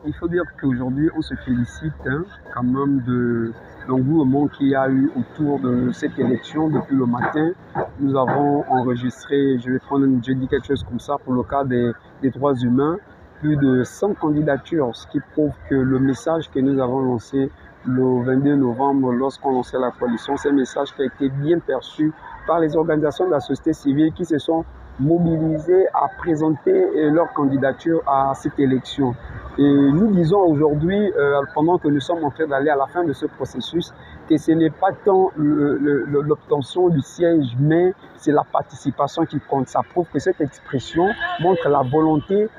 Il faut dire qu'aujourd'hui, on se félicite quand même de l'engouement qu'il y a eu autour de cette élection depuis le matin. Nous avons enregistré, je dis quelque chose comme ça, pour le cas des droits humains, plus de 100 candidatures, ce qui prouve que le message que nous avons lancé le 22 novembre lorsqu'on lançait la coalition, c'est un message qui a été bien perçu par les organisations de la société civile qui se sont mobilisées à présenter leur candidature à cette élection. Et nous disons aujourd'hui, pendant que nous sommes en train d'aller à la fin de ce processus, que ce n'est pas tant l'obtention du siège, mais c'est la participation qui compte. Ça prouve que cette expression montre la volonté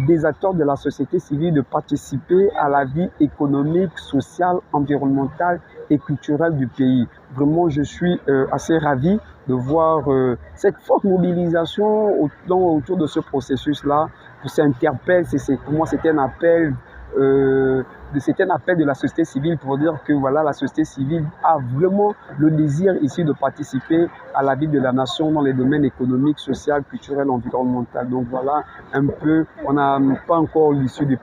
des acteurs de la société civile de participer à la vie économique, sociale, environnementale et culturelle du pays. Vraiment, je suis assez ravi de voir cette forte mobilisation autour de ce processus-là. Ça interpelle, pour moi, c'était un appel de la société civile pour dire que voilà, la société civile a vraiment le désir ici de participer à la vie de la nation dans les domaines économiques, sociaux, culturels, environnementaux. Donc voilà un peu, on n'a pas encore l'issue de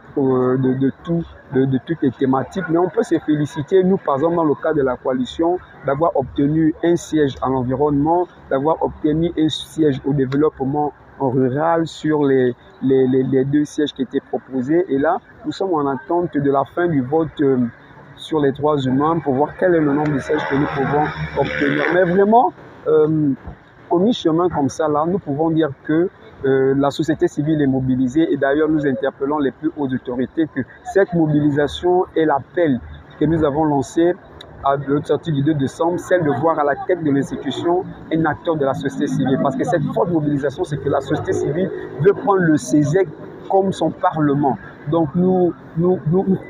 toutes les thématiques, mais on peut se féliciter, nous par exemple dans le cas de la coalition, d'avoir obtenu un siège à l'environnement, d'avoir obtenu un siège au développement rural sur les deux sièges qui étaient proposés. Et là, nous sommes en attente de la fin du vote sur les droits humains pour voir quel est le nombre de sièges que nous pouvons obtenir. Mais vraiment, au mi-chemin comme ça, là, nous pouvons dire que la société civile est mobilisée et d'ailleurs nous interpellons les plus hautes autorités que cette mobilisation est l'appel que nous avons lancé à l'autre sortie du 2 décembre, celle de voir à la tête de l'institution un acteur de la société civile. Parce que cette forte mobilisation, c'est que la société civile veut prendre le CESEC comme son parlement. Donc nous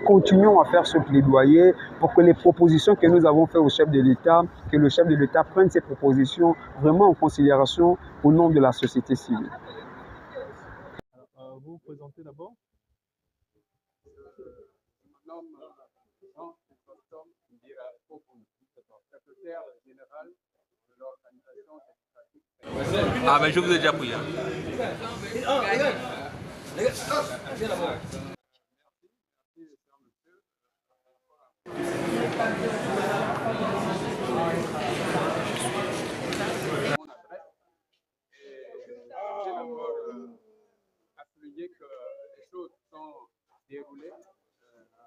continuons à faire ce plaidoyer pour que les propositions que nous avons faites au chef de l'État, que le chef de l'État prenne ces propositions vraiment en considération au nom de la société civile. Vous vous présentez d'abord. Secrétaire général de l'organisation. Ah, mais je vous ai déjà pris. J'ai d'abord appuyé que les choses sont déroulées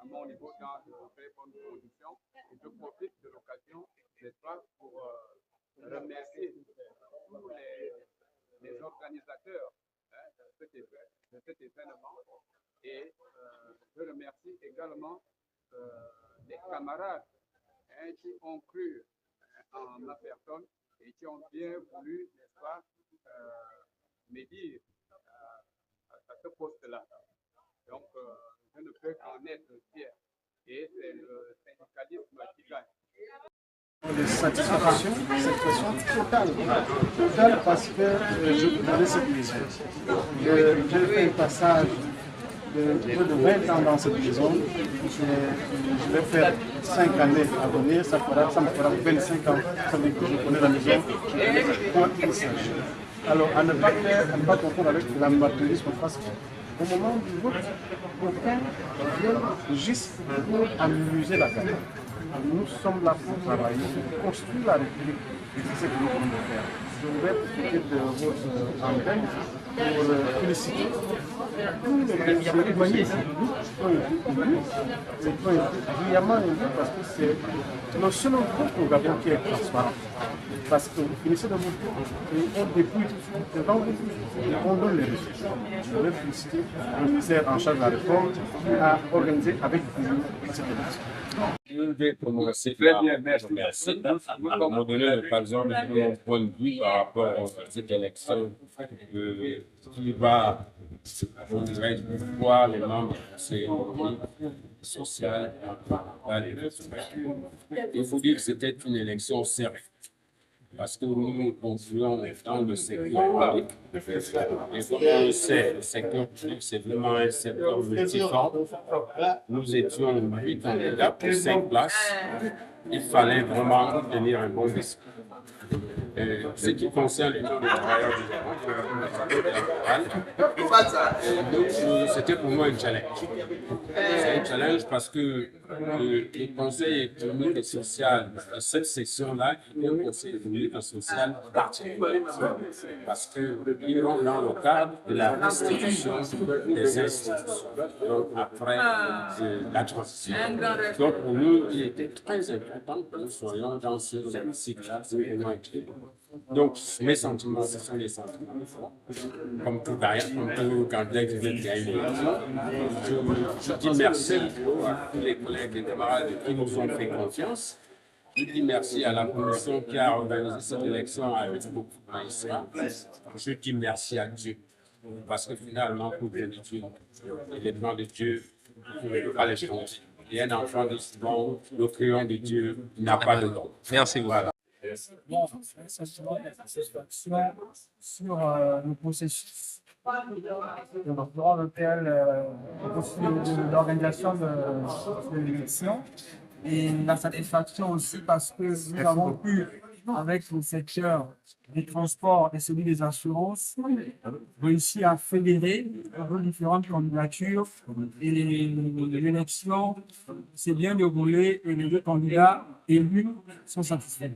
à mon niveau dans de très bonnes conditions. Et je profite de l'occasion, n'est-ce pas, pour remercier tous les organisateurs de cet événement. Et je remercie également les camarades qui ont cru en ma personne et qui ont bien voulu, n'est-ce pas, m'aider à ce poste-là. Donc, je ne peux qu'en être fier. Et c'est le syndicalisme qui gagne. De satisfaction totale parce que je connais cette maison. J'ai fait un passage de plus de 20 ans dans cette maison. Je vais faire 5 années à venir, ça me fera 25 ans. Ça veut dire que je connais la maison, je connais quoi il s'agit. Alors, à ne pas confondre avec l'amateurisme parce qu'au moment du vote, aucun vient juste pour amuser la campagne. Nous sommes là pour travailler, pour construire la République. Et c'est ce que nous voulons faire. Je voudrais profiter de votre antenne pour féliciter tous les témoignages qui ont été brillamment élus parce que c'est le seul groupe au Gabon qui est transparent. Parce que vous finissez de voter et on dépouille devant vous et on donne les résultats. Je voudrais féliciter le ministère en charge de la réforme qui a organisé avec vous cette élection. Je vais commencer par remercier pour me donner l'occasion de donner mon point de vue par rapport à cette élection qui va voir les membres du Conseil économique, social, il faut dire que c'était une élection sérieuse. Parce que nous concluons dans le secteur public. Et comme on le sait, le secteur public, c'est vraiment un secteur multiforme. Nous étions 8 candidats pour 5 places. Il fallait vraiment tenir un bon discours. Ce qui concerne les travailleurs c'était pour moi un challenge. C'est un challenge parce que le Conseil économique et social, cette section-là, est un Conseil économique et social particulier. Parce qu'ils rentrent dans le cadre de la restitution des institutions. Donc, après la transition. Donc, pour nous, il était très important que nous soyons dans ce cycle-là. Donc, mes sentiments, ce sont les sentiments. Comme tout candidat qui vient de gagner l'élection, je dis merci à tous les collègues et camarades qui nous ont fait confiance. Je dis merci à la commission qui a organisé cette élection avec beaucoup de magistrats. Je dis merci à Dieu. Parce que finalement, pour bien de Dieu, les plans de Dieu, vous ne pouvez pas les changer. Et un enfant de ce monde, le crayon de Dieu n'a pas de nom. Merci beaucoup. Voilà. Bon, ça se voit la satisfaction sur le processus durant lequel l'organisation de l'élection et la satisfaction aussi parce que nous avons pu, avec le secteur des transports et celui des assurances, réussir à fédérer vos différentes candidatures et l'élection s'est bien déroulée et les deux candidats élus sont satisfaits.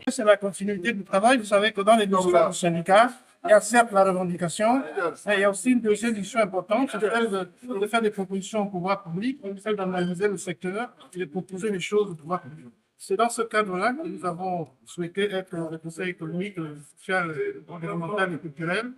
C'est la continuité du travail. Vous savez que dans les discours du syndicat, il y a certes la revendication, mais il y a aussi une deuxième issue importante, c'est celle de faire des propositions au pouvoir public, celle d'analyser le secteur et de proposer des choses au pouvoir public. C'est dans ce cadre-là que nous avons souhaité être le Conseil économique, social, environnemental et culturel,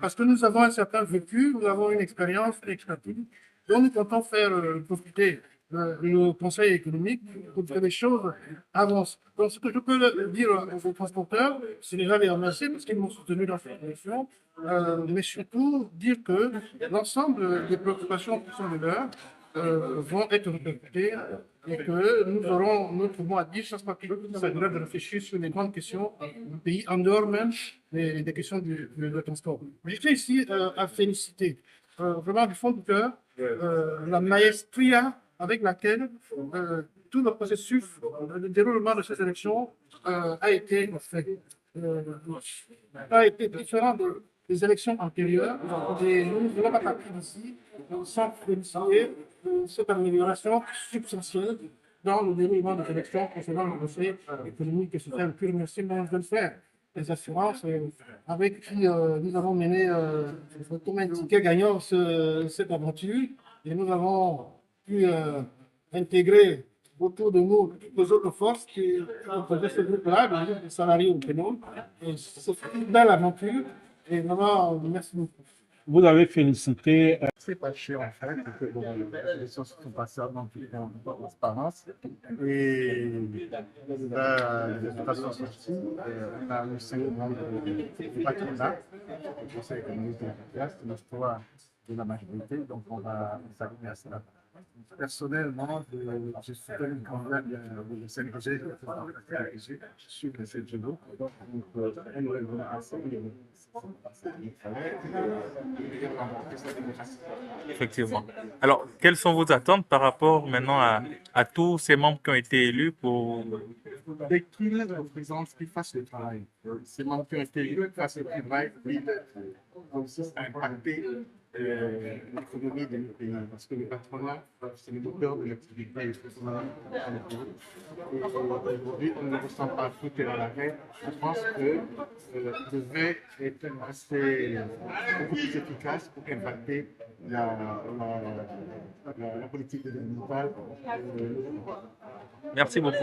parce que nous avons un certain vécu, nous avons une expérience, une expertise, dont nous comptons faire profiter le Conseil économique pour que les choses avancent. Donc, ce que je peux dire aux transporteurs, c'est déjà les remercier parce qu'ils m'ont soutenu dans cette élection, mais surtout dire que l'ensemble des préoccupations qui sont les leurs vont être répercutées et que nous aurons notre mot à dire chaque fois qu'il s'agira de réfléchir sur les grandes questions du pays, en dehors même des questions du transport. Je tiens ici à féliciter vraiment du fond du cœur la maestria avec laquelle tout le processus de déroulement de ces élections a été fait. A été différent des élections antérieures et nous ne voulons pas partir d'ici sans féliciter cette amélioration substantielle dans le déroulement des élections concernant le Conseil économique et social. Puis remercier mon jeune frère des assurances avec qui nous avons mené comme un ticket gagnant cette aventure et nous avons pu intégrer autour de nous toutes les autres forces qui composaient ce groupe-là, les salariés au pénal. Et c'est une belle aventure. Et vraiment, merci beaucoup. Vous avez félicité. C'est pas cher en fait, que les élections se sont passées dans toute transparence. Et les résultats sont sortis. On a eu 5 membres du patronat, du Conseil économique et social, c'est l'histoire de la majorité, donc on va s'aligner à cela. Personnellement, je suis un candidat de CNRG, je suis le CNGO, donc un règlement assez. Effectivement. Alors, quelles sont vos attentes par rapport maintenant à tous ces membres qui ont été élus pour... Dès qu'ils représentent, qu'ils fassent le travail. Ces membres qui ont été élus fassent le travail, ils consistent à impacter l'économie de notre pays. Parce que le patronat, c'est le moteur de l'activité économique. Et aujourd'hui, on ne ressent pas tout est dans l'arrêt. Je pense que devrait être beaucoup plus efficace pour impacter la politique gouvernementale. Merci beaucoup.